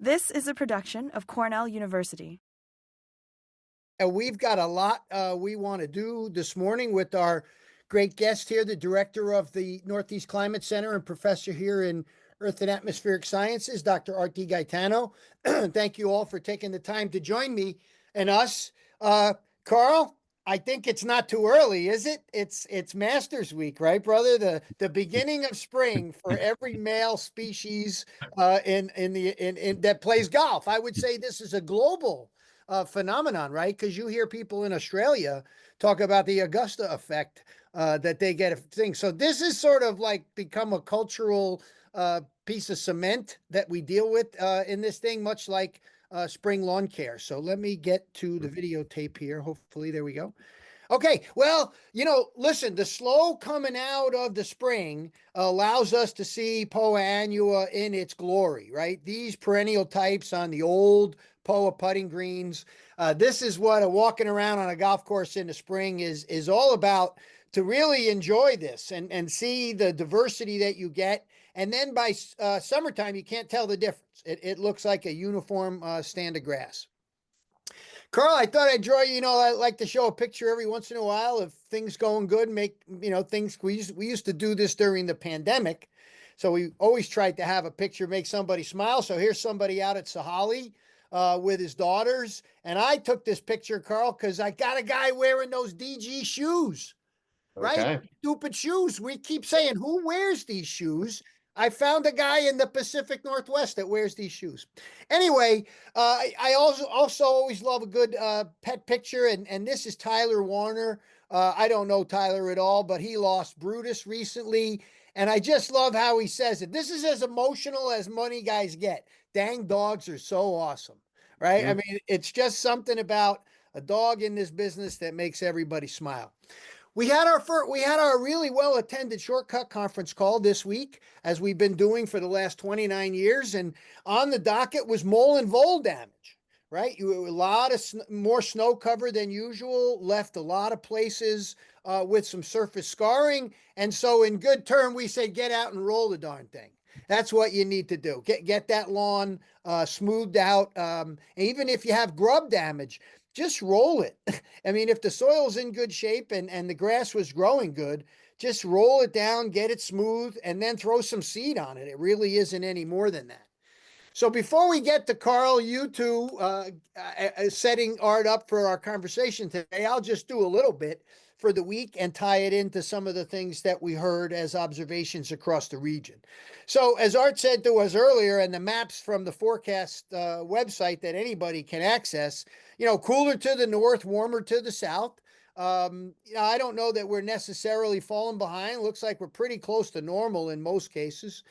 This is a production of Cornell University. And we've got a lot we want to do this morning with our great guest here, the director of the Northeast Climate Center and professor here in Earth and Atmospheric Sciences, Dr. DeGaetano. Thank you all for taking the time to join me and us. Carl, I think it's not too early, is it? It's Masters Week, right, brother? The beginning of spring for every male species in that plays golf. I would say this is a global phenomenon, right? Because you hear people in Australia talk about the Augusta effect that they get a thing. So this is sort of like become a cultural piece of cement that we deal with in this thing, much like spring lawn care. So let me get to the videotape here. Hopefully, there we go. Okay, well, listen, the slow coming out of the spring allows us to see Poa annua in its glory, right? These perennial types on the old Poa putting greens. This is what a walking around on a golf course in the spring is all about, to really enjoy this and see the diversity that you get. And then by summertime, you can't tell the difference. It looks like a uniform stand of grass. Carl, I thought I'd draw you. I like to show a picture every once in a while of things going good. Make things. We used to do this during the pandemic, so we always tried to have a picture make somebody smile. So here's somebody out at Sahali with his daughters, and I took this picture, Carl, because I got a guy wearing those DG shoes. Right? Okay. Stupid shoes. We keep saying, who wears these shoes? I found a guy in the Pacific Northwest that wears these shoes. Anyway, I also always love a good pet picture, and this is Tyler Warner. I don't know Tyler at all, but he lost Brutus recently, and I just love how he says it. This is as emotional as money guys get. Dang, dogs are so awesome, right? I mean, it's just something about a dog in this business that makes everybody smile. We had our really well attended Shortcut conference call this week, as we've been doing for the last 29 years, and on the docket was mole and vole damage. Right, a lot of more snow cover than usual, left a lot of places with some surface scarring, and so in good term we say get out and roll the darn thing. That's what you need to do. Get that lawn smoothed out. Even if you have grub damage, just roll it. I mean, if the soil's in good shape and the grass was growing good, just roll it down, get it smooth, and then throw some seed on it. It really isn't any more than that. So before we get to Carl, you two setting Art up for our conversation today, I'll just do a little bit for the week and tie it into some of the things that we heard as observations across the region. So as Art said to us earlier, and the maps from the forecast website that anybody can access, cooler to the north, warmer to the south. I don't know that we're necessarily falling behind. Looks like we're pretty close to normal in most cases.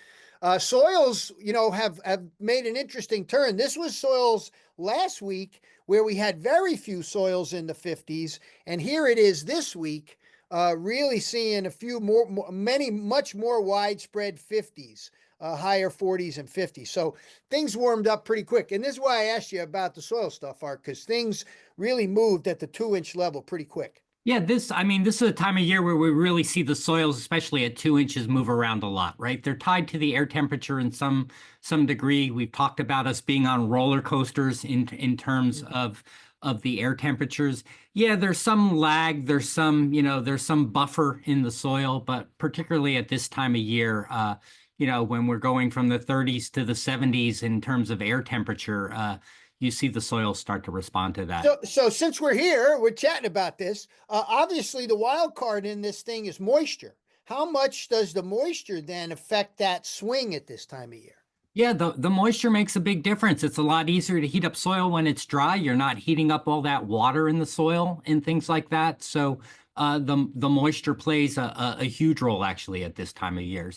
Soils, have made an interesting turn. This was soils last week where we had very few soils in the 50s, and here it is this week, really seeing a few much more widespread 50s, higher 40s and 50s. So things warmed up pretty quick, and this is why I asked you about the soil stuff, Art, because things really moved at the 2-inch level pretty quick. Yeah, this is a time of year where we really see the soils, especially at 2 inches, move around a lot, right? They're tied to the air temperature in some degree. We've talked about us being on roller coasters in terms of the air temperatures. Yeah, there's some lag, there's some buffer in the soil, but particularly at this time of year, when we're going from the 30s to the 70s in terms of air temperature, you see the soil start to respond to that. So since we're chatting about this, obviously the wild card in this thing is moisture. How much does the moisture then affect that swing at this time of year? Yeah, the moisture makes a big difference. It's a lot easier to heat up soil when it's dry. You're not heating up all that water in the soil and things like that. So the moisture plays a huge role actually at this time of year.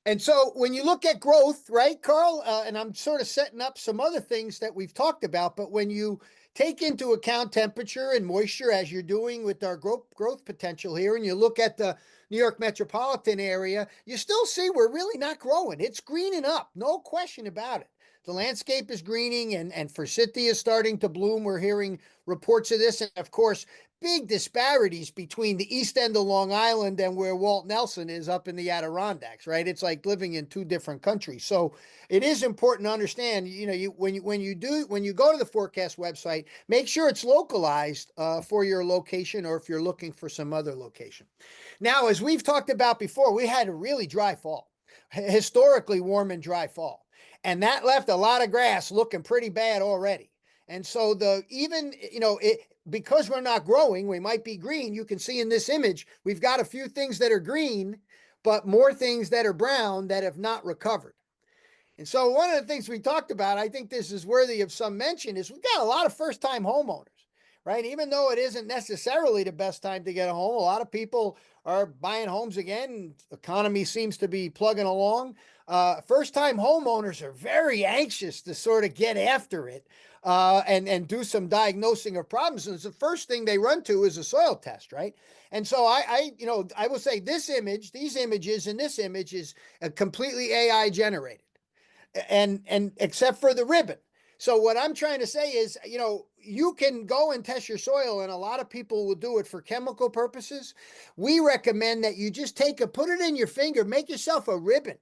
And so when you look at growth, right, Carl, and I'm sort of setting up some other things that we've talked about, but when you take into account temperature and moisture, as you're doing with our growth potential here, and you look at the New York metropolitan area, you still see we're really not growing. It's greening up, no question about it. The landscape is greening and forsythia is starting to bloom. We're hearing reports of this. And of course, big disparities between the east end of Long Island and where Walt Nelson is up in the Adirondacks, right? It's like living in two different countries. So it is important to understand, when you go to the forecast website, make sure it's localized for your location, or if you're looking for some other location. Now, as we've talked about before, we had a really dry fall, historically warm and dry fall. And that left a lot of grass looking pretty bad already. And so because we're not growing, we might be green. You can see in this image, we've got a few things that are green, but more things that are brown that have not recovered. And so one of the things we talked about, I think this is worthy of some mention, is we've got a lot of first-time homeowners, right? Even though it isn't necessarily the best time to get a home, a lot of people are buying homes again. The economy seems to be plugging along. First-time homeowners are very anxious to sort of get after it and do some diagnosing of problems. And the first thing they run to is a soil test, right? And so I will say these images and this image is completely AI generated, and except for the ribbon. So what I'm trying to say is, you can go and test your soil, and a lot of people will do it for chemical purposes. We recommend that you just put it in your finger, make yourself a ribbon,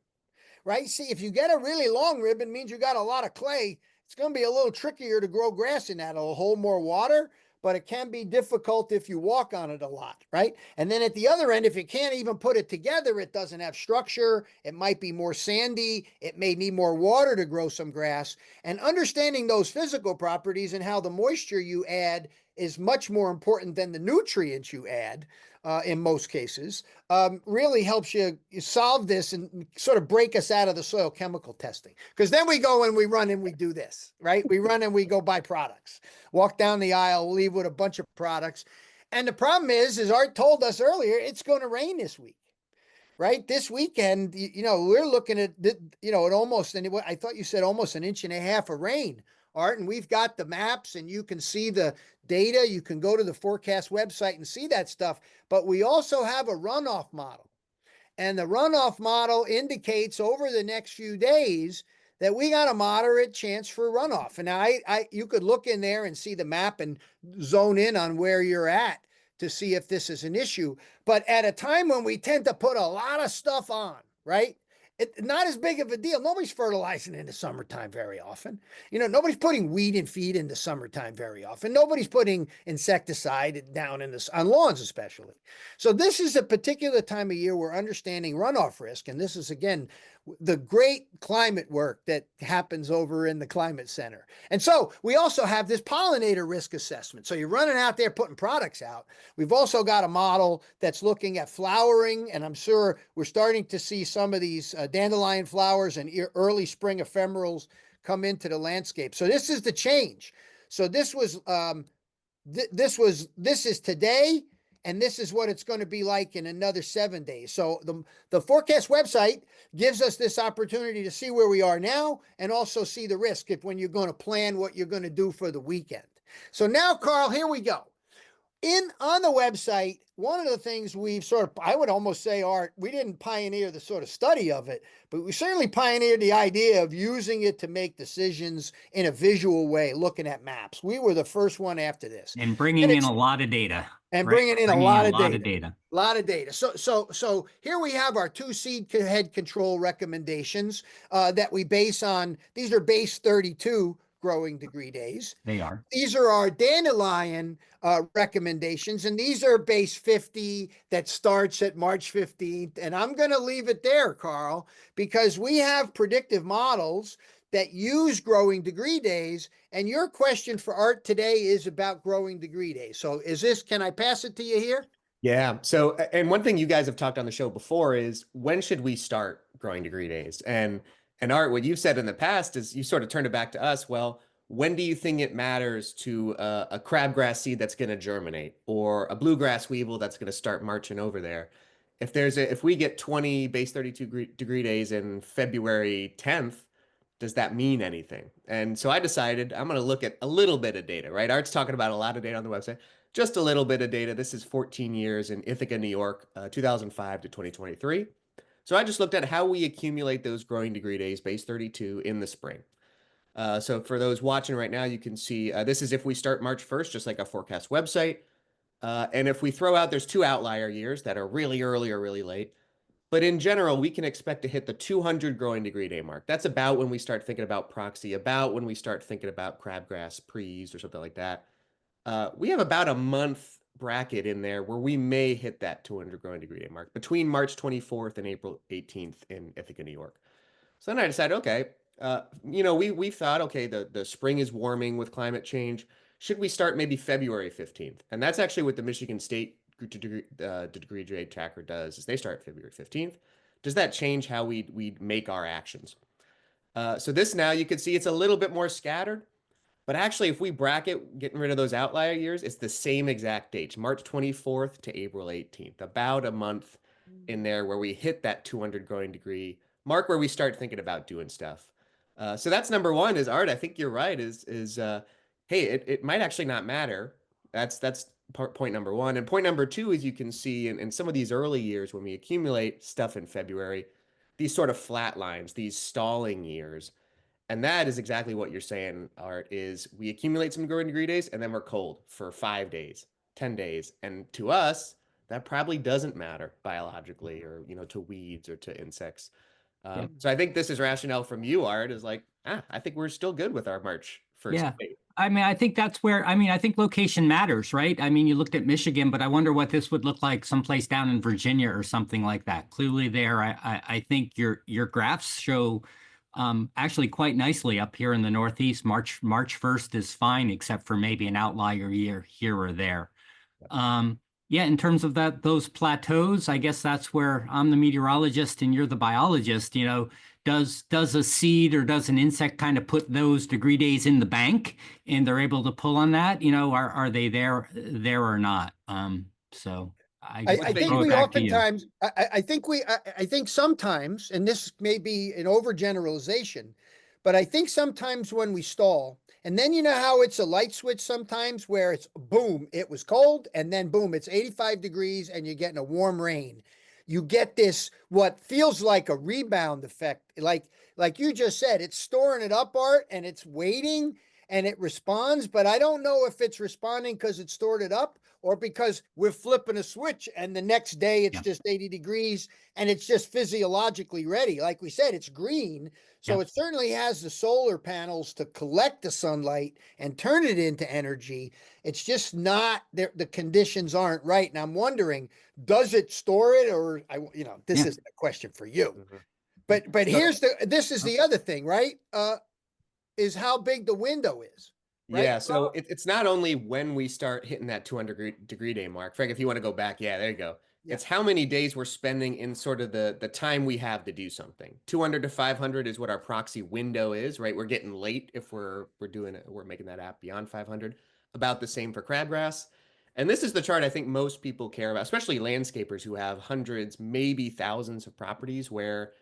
right? See, if you get a really long ribbon, means you got a lot of clay. It's going to be a little trickier to grow grass in that. It'll hold more water, but it can be difficult if you walk on it a lot, right? And then at the other end, if you can't even put it together, it doesn't have structure. It might be more sandy. It may need more water to grow some grass. And understanding those physical properties and how the moisture you add is much more important than the nutrients you add in most cases, really helps you solve this and sort of break us out of the soil chemical testing. Because then we go and we run and we do this, right? We run and we go buy products, walk down the aisle, leave with a bunch of products. And the problem is, as Art told us earlier, it's going to rain this week. Right, this weekend, we're looking at, at almost, and I thought you said almost 1.5 inches of rain, Art, and we've got the maps, and you can see the data. You can go to the forecast website and see that stuff. But we also have a runoff model, and the runoff model indicates over the next few days that we got a moderate chance for runoff. And now you could look in there and see the map and zone in on where you're at to see if this is an issue. But at a time when we tend to put a lot of stuff on, right? Not as big of a deal. Nobody's fertilizing in the summertime very often. Nobody's putting weed and feed in the summertime very often. Nobody's putting insecticide down on lawns especially. So this is a particular time of year we're understanding runoff risk. And this is, again, the great climate work that happens over in the Climate Center. And so we also have this pollinator risk assessment. So you're running out there putting products out. We've also got a model that's looking at flowering, and I'm sure we're starting to see some of these dandelion flowers and early spring ephemerals come into the landscape. So this is the change. So this is today, and this is what it's going to be like in another 7 days. So the forecast website gives us this opportunity to see where we are now and also see the risk when you're going to plan what you're going to do for the weekend. So now, Carl, here we go. On the website, one of the things we've I would almost say, Art, we didn't pioneer the sort of study of it, but we certainly pioneered the idea of using it to make decisions in a visual way, looking at maps. We were the first one after this. And bringing in a lot of data. And right? bringing in a lot of data. A lot of data. So here we have our 2 seed head control recommendations that we base on. These are base 32 growing degree days. They are. These are our dandelion recommendations, and these are base 50 that starts at March 15th. And I'm going to leave it there, Carl, because we have predictive models that use growing degree days. And your question for Art today is about growing degree days. So can I pass it to you here? Yeah. So, and one thing you guys have talked on the show before is, when should we start growing degree days? And Art, what you've said in the past is you sort of turned it back to us. Well, when do you think it matters to a crabgrass seed that's going to germinate, or a bluegrass weevil that's going to start marching over there? If we get 20 base 32 degree days in February 10th, does that mean anything? And so I decided I'm going to look at a little bit of data, right? Art's talking about a lot of data on the website, just a little bit of data. This is 14 years in Ithaca, New York, 2005 to 2023. So I just looked at how we accumulate those growing degree days, base 32, in the spring. So for those watching right now, you can see this is if we start March 1st, just like a forecast website. And if we throw out, there's 2 outlier years that are really early or really late. But in general, we can expect to hit the 200 growing degree day mark. That's about when we start thinking about proxy, about when we start thinking about crabgrass pre's or something like that. We have about a month bracket in there where we may hit that 200 growing degree day mark between March 24th and April 18th in Ithaca, New York. So then I decided, okay, we thought, okay, the spring is warming with climate change. Should we start maybe February 15th? And that's actually what the Michigan State degree day tracker does, is they start February 15th. Does that change how we make our actions? So this now you can see it's a little bit more scattered, but actually if we bracket getting rid of those outlier years, it's the same exact dates, March 24th to April 18th, about a month in there where we hit that 200 growing degree mark where we start thinking about doing stuff. So that's number one is Art. I think you're right hey, it might actually not matter. That's point number one. And point number two is you can see in some of these early years when we accumulate stuff in February, these sort of flat lines, these stalling years. And that is exactly what you're saying, Art, is we accumulate some growing degree days and then we're cold for 5 days, 10 days. And to us, that probably doesn't matter biologically or, to weeds or to insects. So I think this is rationale from you, Art, is like, I think we're still good with our March 1st date. I mean, I think that's where, I think location matters, right? I mean, you looked at Michigan, but I wonder what this would look like someplace down in Virginia or something like that. Clearly there, I think your graphs show actually quite nicely up here in the Northeast. March 1st is fine, except for maybe an outlier year here or there. Yeah, in terms of those plateaus, I guess that's where I'm the meteorologist and you're the biologist. Does a seed or does an insect kind of put those degree days in the bank and they're able to pull on that? Are they there or not? So I think we oftentimes, I think sometimes, and this may be an overgeneralization, but I think sometimes when we stall, and then you know how it's a light switch sometimes where it's boom, it was cold, and then boom, it's 85 degrees and you're getting a warm rain. You get this, what feels like a rebound effect. Like you just said, it's storing it up, Art, and it's waiting and it responds, but I don't know if it's responding because it stored it up or because we're flipping a switch and the next day it's just 80 degrees and it's just physiologically ready. Like we said, it's green. So it certainly has the solar panels to collect the sunlight and turn it into energy. It's just not, the conditions aren't right. And I'm wondering, does it store it or, this isn't a question for you. But this is the other thing, right? Is how big the window is. Right? Yeah, so it's not only when we start hitting that 200 degree day mark. Frank, if you want to go back, there you go. It's how many days we're spending in sort of the time we have to do something. 200 to 500 is what our proxy window is, right? We're getting late if we're making that app beyond 500. About the same for crabgrass. And this is the chart I think most people care about, especially landscapers who have hundreds, maybe thousands of properties where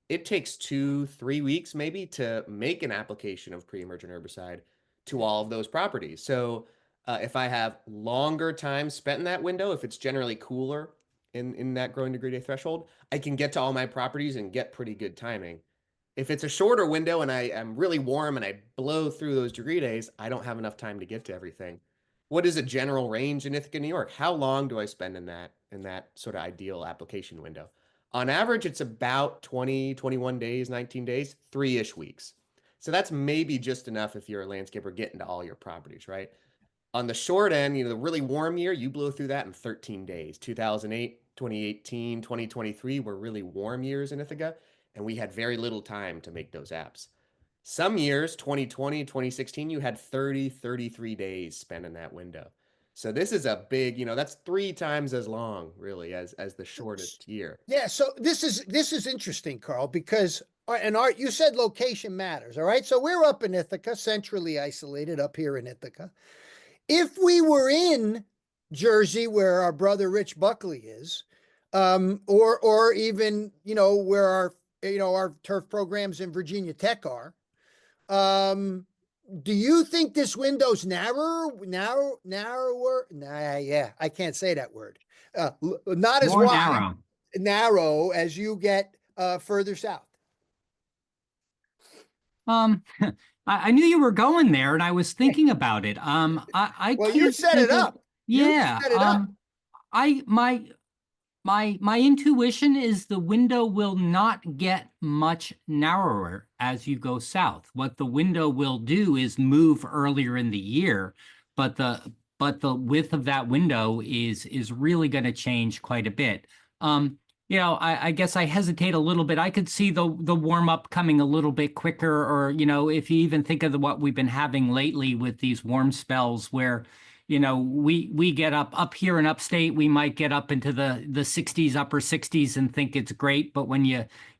it takes 2-3 weeks maybe to make an application of pre-emergent herbicide to all of those properties. So if I have longer time spent in that window, if it's generally cooler in that growing degree day threshold, I can get to all my properties and get pretty good timing. If it's a shorter window and I am really warm and I blow through those degree days, I don't have enough time to get to everything. What is a general range in Ithaca, New York? How long do I spend in that sort of ideal application window? On average, it's about 20, 21 days, 19 days, 3-ish weeks. So that's maybe just enough if you're a landscaper getting to all your properties, right? On the short end, the really warm year, you blow through that in 13 days. 2008, 2018, 2023 were really warm years in Ithaca, and we had very little time to make those apps. Some years, 2020, 2016, you had 30, 33 days spent in that window. So this is a big, that's 3 times as long, really, as the shortest year. Yeah. So this is interesting, Carl, because and Art, you said location matters. All right. So we're up in Ithaca, centrally isolated up here in Ithaca. If we were in Jersey, where our brother Rich Buckley is, or even where our turf programs in Virginia Tech are, do you think this window's narrower? Yeah, I can't say that word. Not as wide, narrow as you get further south. I knew you were going there, and I was thinking about it. I Well, you can't set think it of, up. You yeah. set it up. I my intuition is the window will not get much narrower as you go south. What the window will do is move earlier in the year, but the width of that window is really going to change quite a bit. I guess I hesitate a little bit. I could see the warm up coming a little bit quicker, or if you even think of what we've been having lately with these warm spells where we get up here in upstate, we might get up into the 60s, upper 60s and think it's great. But when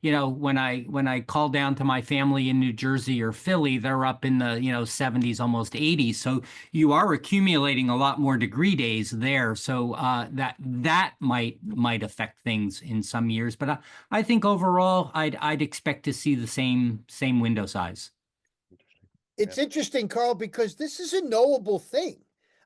when I call down to my family in New Jersey or Philly, they're up in the, 70s, almost 80s. So you are accumulating a lot more degree days there. So that might affect things in some years. But I think overall, I'd expect to see the same window size. It's interesting, Carl, because this is a knowable thing.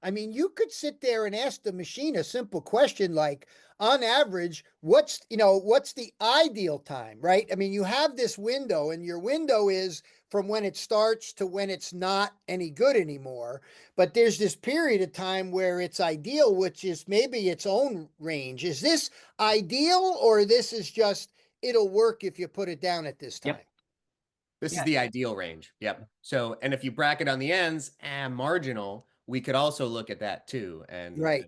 I mean, you could sit there and ask the machine a simple question like, on average, what's the ideal time, right? I mean, you have this window, and your window is from when it starts to when it's not any good anymore. But there's this period of time where it's ideal, which is maybe its own range. Is this ideal, or this is just it'll work if you put it down at this time? Yep. This is the ideal range. Yep. So, and if you bracket on the ends, marginal, we could also look at that too. And right.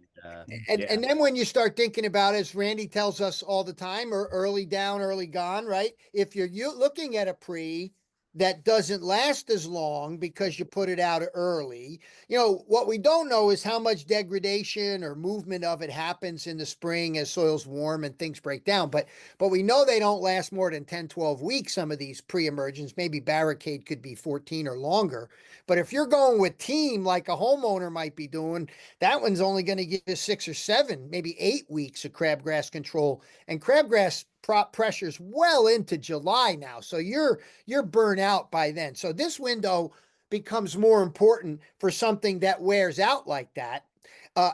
And then when you start thinking about, as Randy tells us all the time, or early down, early gone, right? If you're looking at a pre that doesn't last as long because you put it out early, what we don't know is how much degradation or movement of it happens in the spring as soils warm and things break down. But we know they don't last more than 10, 12 weeks, some of these pre-emergents. Maybe barricade could be 14 or longer. But if you're going with team like a homeowner might be doing, that one's only going to give you 6 or 7, maybe 8 weeks of crabgrass control. And crabgrass pressure's well into July now. So you're burnt out by then. So this window becomes more important for something that wears out like that,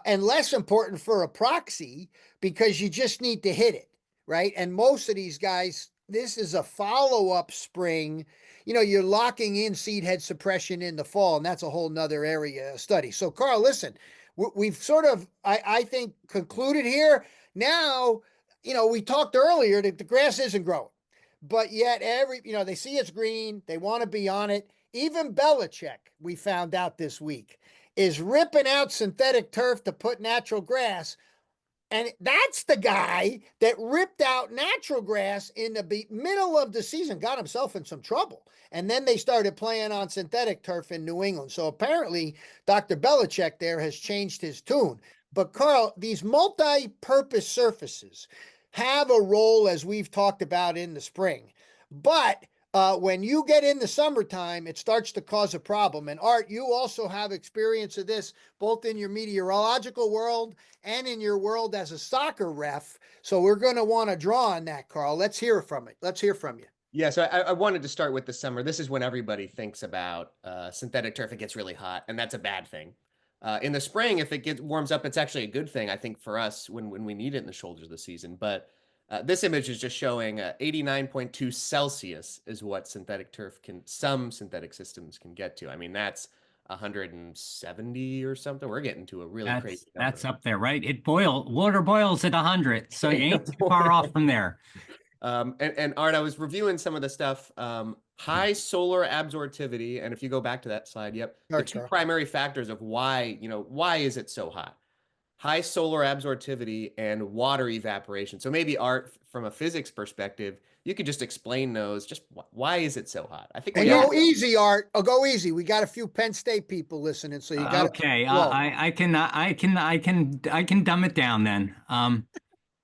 and less important for a proxy because you just need to hit it, right? And most of these guys, this is a follow-up spring. You're locking in seed head suppression in the fall, and that's a whole nother area of study. So Carl, listen, we've sort of, I think, concluded here. Now, we talked earlier that the grass isn't growing, but yet they see it's green. They want to be on it. Even Belichick, we found out this week, is ripping out synthetic turf to put natural grass. And that's the guy that ripped out natural grass in the middle of the season, got himself in some trouble. And then they started playing on synthetic turf in New England. So apparently Dr. Belichick there has changed his tune. But Carl, these multi-purpose surfaces have a role, as we've talked about, in the spring. But when you get in the summertime, it starts to cause a problem. And Art, you also have experience of this, both in your meteorological world and in your world as a soccer ref. So we're going to want to draw on that, Carl. Let's hear from it. Let's hear from you. Yeah, so I wanted to start with the summer. This is when everybody thinks about synthetic turf. It gets really hot, and that's a bad thing. In the spring, if it warms up, it's actually a good thing, I think, for us when we need it in the shoulders of the season. But this image is just showing 89.2 Celsius is what some synthetic systems can get to. I mean, that's 170 or something. We're getting to a really crazy number. That's up there, right? Water boils at 100, so you ain't too far off from there. And Art, I was reviewing some of the stuff. High solar absorptivity, and if you go back to that slide, the two primary factors of why is it so hot? High solar absorptivity and water evaporation. So maybe, Art, from a physics perspective, you could just explain those. Just why is it so hot? I think. And go easy, Art. Oh, go easy. We got a few Penn State people listening, so you got. Okay, I can dumb it down then.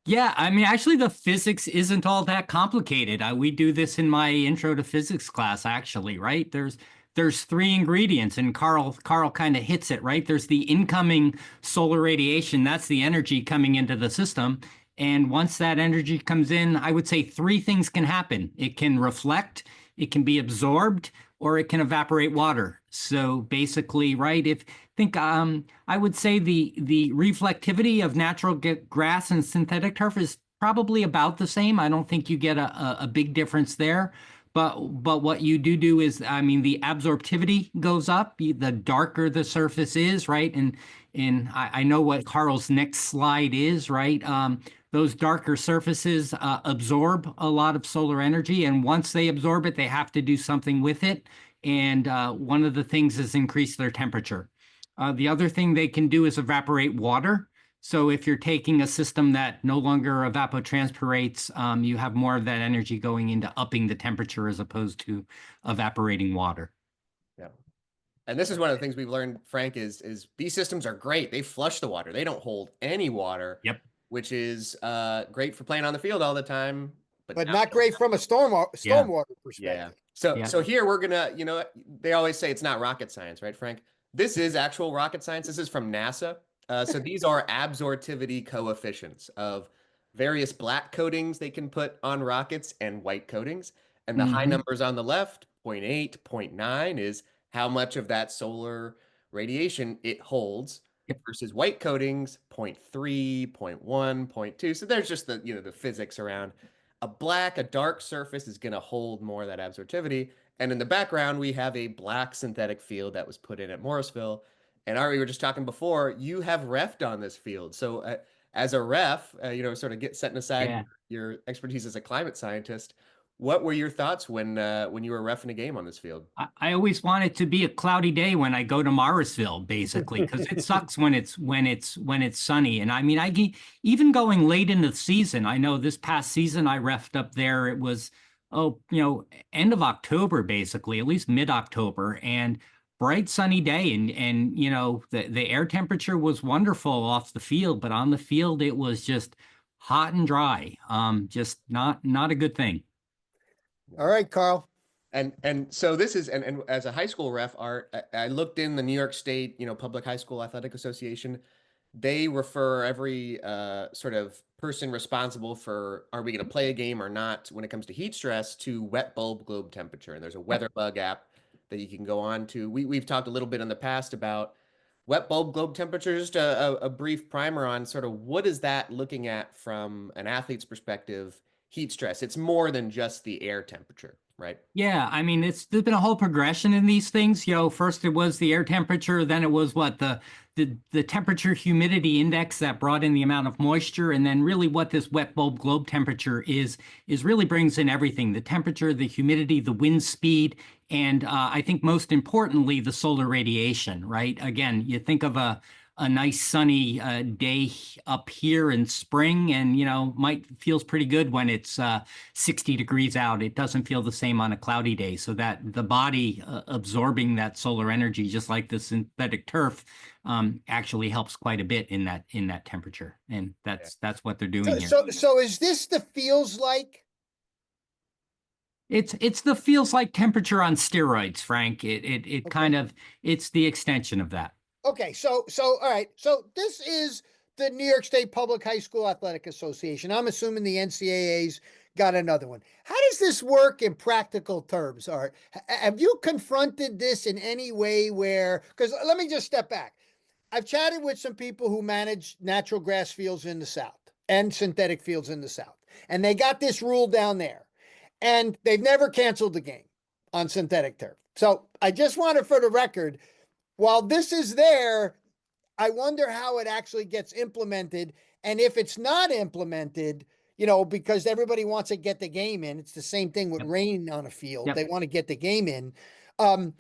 Yeah, I mean, actually, the physics isn't all that complicated. We do this in my intro to physics class, actually, right? There's 3 ingredients, and Carl kind of hits it, right? There's the incoming solar radiation. That's the energy coming into the system. And once that energy comes in, I would say 3 things can happen. It can reflect, it can be absorbed, or it can evaporate water. So basically, right, I would say the reflectivity of natural grass and synthetic turf is probably about the same. I don't think you get a big difference there. But what you do is, I mean, the absorptivity goes up, the darker the surface is, right? And I know what Carl's next slide is, right? Those darker surfaces absorb a lot of solar energy, and once they absorb it, they have to do something with it. And one of the things is increase their temperature. The other thing they can do is evaporate water. So if you're taking a system that no longer evapotranspirates, you have more of that energy going into upping the temperature as opposed to evaporating water. Yeah. And this is one of the things we've learned, Frank, is these systems are great. They flush the water. They don't hold any water. Yep. Which is great for playing on the field all the time, but not great from a stormwater perspective. Yeah. So so here we're gonna, they always say it's not rocket science, right, Frank? This is actual rocket science. This is from NASA. So these are absorptivity coefficients of various black coatings they can put on rockets and white coatings. And the high numbers on the left, 0.8, 0.9, is how much of that solar radiation it holds. Yep. Versus white coatings, 0.3, 0.1, 0.2. So there's just the physics around. A dark surface is going to hold more of that absorptivity. And in the background, we have a black synthetic field that was put in at Morrisville. And Ari, we were just talking before, you have refed on this field. So as a ref, sort of setting aside your expertise as a climate scientist, what were your thoughts when you were reffing a game on this field? I always want it to be a cloudy day when I go to Morrisville, basically, because it sucks when it's sunny. And I mean, even going late in the season, I know this past season I reffed up there. It was end of October, basically, at least mid-October, and bright sunny day, and the air temperature was wonderful off the field, but on the field it was just hot and dry. Just not a good thing. All right, Carl. And so this is, and as a high school ref, Art, I looked in the New York State, Public High School Athletic Association. They refer every sort of person responsible for, are we going to play a game or not, when it comes to heat stress, to wet bulb globe temperature. And there's a weather bug app that you can go on to. We've talked a little bit in the past about wet bulb globe temperature. Just a brief primer on sort of what is that looking at from an athlete's perspective. Heat stress, it's more than just the air temperature, right? Yeah, I mean, there's been a whole progression in these things. First it was the air temperature, then it was the temperature humidity index that brought in the amount of moisture, and then really what this wet bulb globe temperature is really brings in everything: the temperature, the humidity, the wind speed, and I think most importantly, the solar radiation, right? Again, you think of a nice sunny day up here in spring, and feels pretty good when it's 60 degrees out. It doesn't feel the same on a cloudy day. So that the body absorbing that solar energy, just like the synthetic turf, actually helps quite a bit in that temperature, and that's what they're doing here. So is this the feels like? It's the feels like temperature on steroids, Frank. It kind of, it's the extension of that. Okay, so all right. So this is the New York State Public High School Athletic Association. I'm assuming the NCAA's got another one. How does this work in practical terms, Art? Have you confronted this in any way where, because let me just step back. I've chatted with some people who manage natural grass fields in the South and synthetic fields in the South, and they got this rule down there, and they've never canceled the game on synthetic turf. So I just wanted, for the record, while this is there, I wonder how it actually gets implemented. And if it's not implemented, because everybody wants to get the game in, it's the same thing with rain on a field. Yep. They want to get the game in. How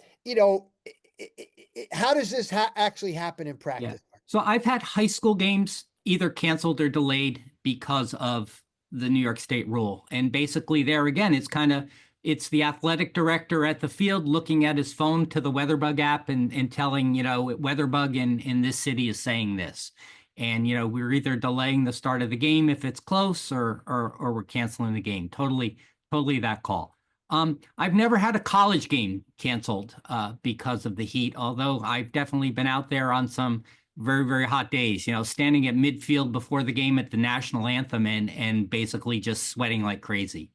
does this actually happen in practice? Yeah. So I've had high school games either canceled or delayed because of the New York State rule. And basically there again, it's the athletic director at the field looking at his phone to the WeatherBug app and telling, WeatherBug in this city is saying this. And, we're either delaying the start of the game if it's close or we're canceling the game. Totally that call. I've never had a college game canceled because of the heat, although I've definitely been out there on some very, very hot days, standing at midfield before the game at the national anthem and basically just sweating like crazy.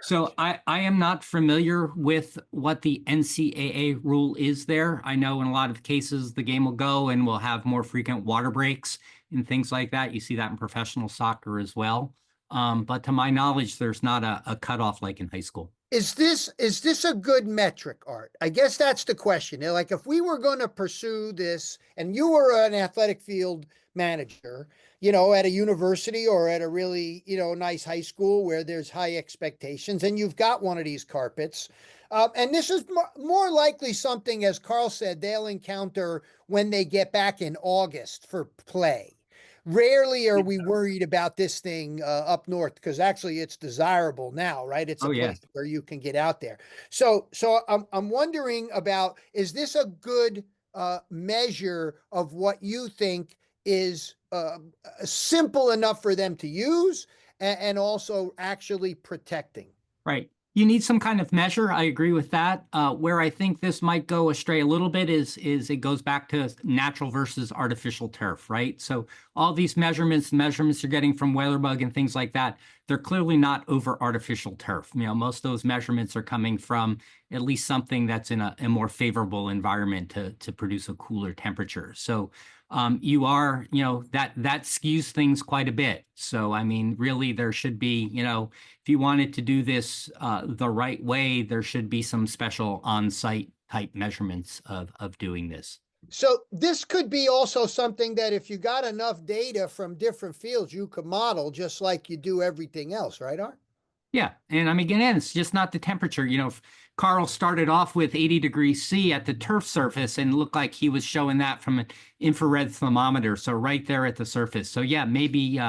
So I am not familiar with what the NCAA rule is there. I know in a lot of cases the game will go and we'll have more frequent water breaks and things like that. You see that in professional soccer as well. But to my knowledge, there's not a cutoff like in high school. Is this a good metric, Art? I guess that's the question. Like, if we were going to pursue this, and you were an athletic field manager, at a university or at a really, nice high school where there's high expectations, and you've got one of these carpets, and this is more likely something, as Carl said, they'll encounter when they get back in August for play. Rarely are we worried about this thing up north, because actually it's desirable now, right? It's a place where you can get out there. So I'm wondering about, is this a good measure of what you think is simple enough for them to use and also actually protecting? Right. You need some kind of measure. I agree with that. Where I think this might go astray a little bit is it goes back to natural versus artificial turf, right? So all these measurements you're getting from weatherbug and things like that, they're clearly not over artificial turf. Most of those measurements are coming from at least something that's in a more favorable environment to produce a cooler temperature. So you are, that skews things quite a bit. So, I mean, really, there should be, if you wanted to do this the right way, there should be some special on-site type measurements of doing this. So this could be also something that if you got enough data from different fields, you could model just like you do everything else, right, Art? Yeah. And I mean, again, it's just not the temperature. If Carl started off with 80 degrees C at the turf surface and looked like he was showing that from an infrared thermometer. So right there at the surface. So yeah, maybe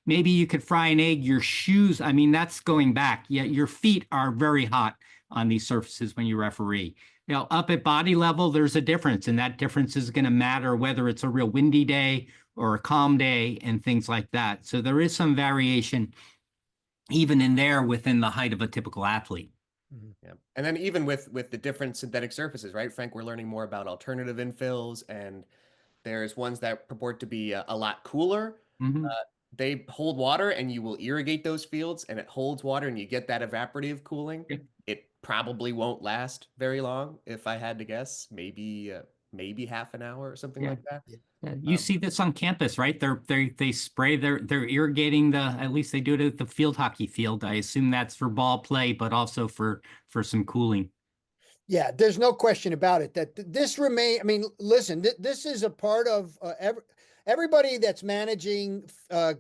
you could fry an egg. Your shoes, I mean, that's going back. Yeah, your feet are very hot on these surfaces when you referee. Up at body level, there's a difference, and that difference is going to matter whether it's a real windy day or a calm day and things like that. So there is some variation even in there within the height of a typical athlete. Yeah. And then even with the different synthetic surfaces, right, Frank, we're learning more about alternative infills, and there's ones that purport to be a lot cooler. Mm-hmm. They hold water, and you will irrigate those fields, and it holds water, and you get that evaporative cooling. Yep. It probably won't last very long, if I had to guess. Maybe half an hour or something like that. Yeah, you see this on campus, right? They spray, they're irrigating at least they do it at the field hockey field. I assume that's for ball play, but also for some cooling. Yeah, there's no question about it that this remain. I mean, listen, this is a part of everybody that's managing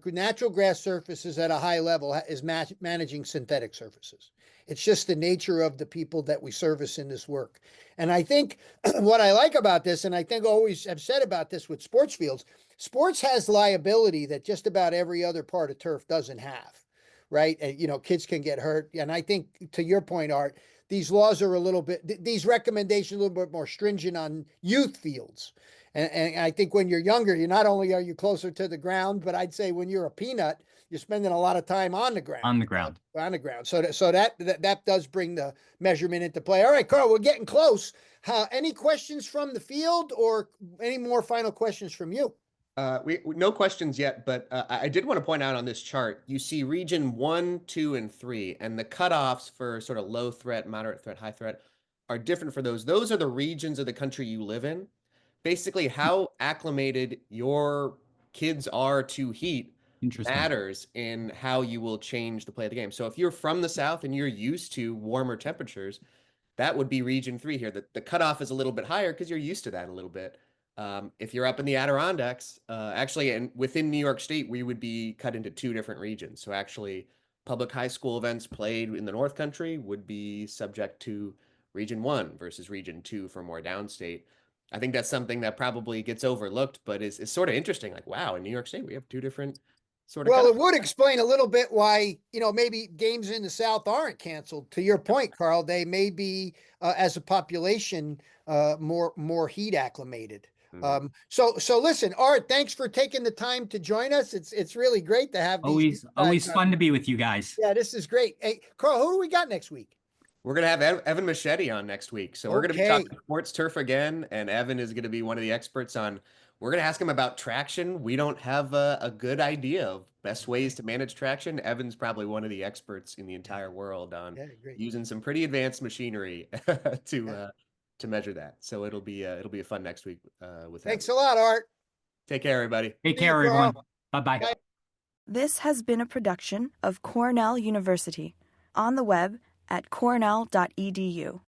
natural grass surfaces at a high level is managing synthetic surfaces. It's just the nature of the people that we service in this work. And I think what I like about this, and I think always have said about this with sports fields, sports has liability that just about every other part of turf doesn't have, right? And, kids can get hurt. And I think, to your point, Art, these laws are these recommendations a little bit more stringent on youth fields. And I think when you're younger, not only are you closer to the ground, but I'd say when you're a peanut, you're spending a lot of time on the ground. On the ground. So that does bring the measurement into play. All right, Carl, we're getting close. Any questions from the field or any more final questions from you? No questions yet, but I did want to point out on this chart, you see region 1, 2, and 3, and the cutoffs for sort of low threat, moderate threat, high threat are different for those. Those are the regions of the country you live in. Basically, how acclimated your kids are to heat matters in how you will change the play of the game. So if you're from the South and you're used to warmer temperatures, that would be region 3 here. The cutoff is a little bit higher because you're used to that a little bit. If you're up in the Adirondacks, actually, and within New York State, we would be cut into 2 different regions. So actually, public high school events played in the North Country would be subject to region 1 versus region 2 for more downstate. I think that's something that probably gets overlooked, but is sort of interesting. Like, wow, in New York State, we have 2 different sort of. Well, it would explain a little bit why, maybe games in the South aren't canceled. To your point, Carl, they may be, as a population, more heat acclimated. Mm-hmm. So listen, Art, thanks for taking the time to join us. It's really great to have these. Always fun to be with you guys. Yeah, this is great. Hey, Carl, who do we got next week? We're going to have Evan Machete on next week. So we're going to be talking sports turf again, and Evan is going to be one of the experts on. We're going to ask him about traction. We don't have a good idea of best ways to manage traction. Evan's probably one of the experts in the entire world on using some pretty advanced machinery to measure that. So it'll be a fun next week with Thanks a lot, Art. Take care, everybody. Take care, everyone. Bye-bye. This has been a production of Cornell University. On the web at cornell.edu.